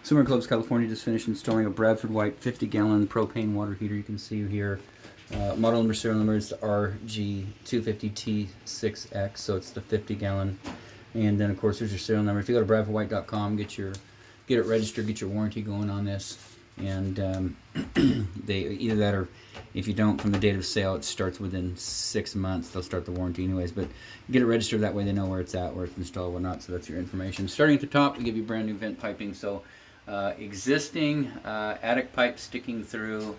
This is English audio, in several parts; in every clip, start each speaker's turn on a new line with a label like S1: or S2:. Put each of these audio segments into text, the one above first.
S1: So we're in Clovis, California, just finished installing a Bradford White 50-gallon propane water heater. You can see here, model number, serial number is the RG250T6X, so it's the 50-gallon. And then, of course, there's your serial number. If you go to bradfordwhite.com, get it registered, get your warranty going on this. And they either that, or if you don't, from the date of sale, it starts within 6 months. They'll start the warranty anyways, but get it registered, that way they know where it's at, where it's installed, whatnot. So that's your information. Starting at the top, we give you brand new vent piping. So existing attic pipe sticking through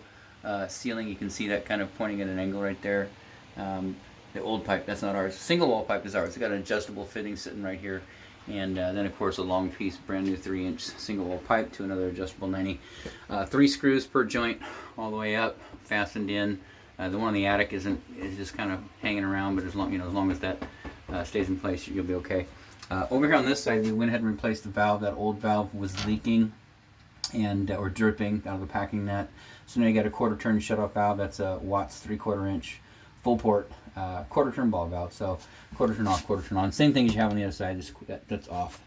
S1: ceiling. You can see that kind of pointing at an angle right there. The old pipe, that's not ours. Single wall pipe is ours. It's got an adjustable fitting sitting right here. And then, of course, a long piece, brand new 3-inch single wall pipe to another adjustable 90. 3 screws per joint all the way up, fastened in. The one in the attic is just kind of hanging around, but as long as that stays in place, you'll be okay. Over here on this side, we went ahead and replaced the valve. That old valve was leaking and or dripping out of the packing net. So now you got a quarter turn shutoff valve. That's a Watts 3/4 inch full port quarter turn ball valve. So quarter turn off, quarter turn on. Same thing as you have on the other side. Just that's off,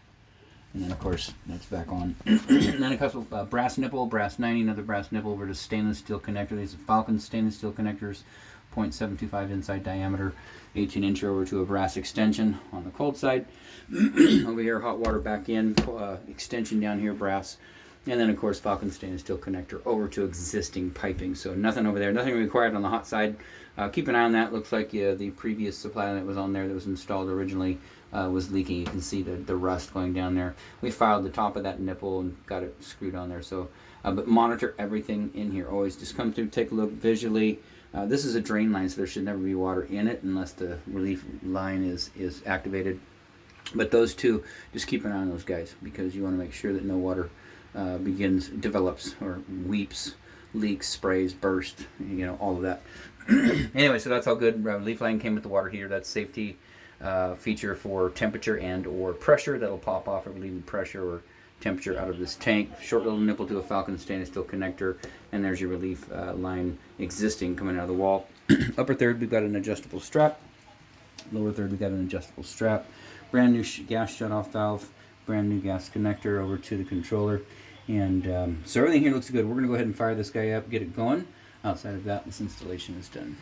S1: and then of course that's back on. And then a couple brass nipple, brass 90, another brass nipple over to stainless steel connector. These are Falcon stainless steel connectors, 0.725 inside diameter, 18-inch over to a brass extension on the cold side. Over here, hot water back in, extension down here, brass. And then, of course, Falcon stainless steel connector over to existing piping. So nothing over there, nothing required on the hot side. Keep an eye on that. Looks like the previous supply that was on there that was installed originally was leaking. You can see the rust going down there. We filed the top of that nipple and got it screwed on there. So, but monitor everything in here. Always just come through, take a look visually. This is a drain line, so there should never be water in it unless the relief line is activated. But those two, just keep an eye on those guys, because you want to make sure that no water develops or weeps, leaks, sprays, burst, all of that. Anyway, so that's all good. Relief line came with the water heater. That's safety feature for temperature and or pressure. That'll pop off or relieve pressure or temperature out of this tank. Short little nipple to a Falcon stainless steel connector, and there's your relief line existing coming out of the wall. Upper third, we've got an adjustable strap. Lower third, we've got an adjustable strap. Brand new gas shutoff valve, brand new gas connector over to the controller. And so everything here looks good. We're going to go ahead and fire this guy up, get it going. Outside of that, this installation is done.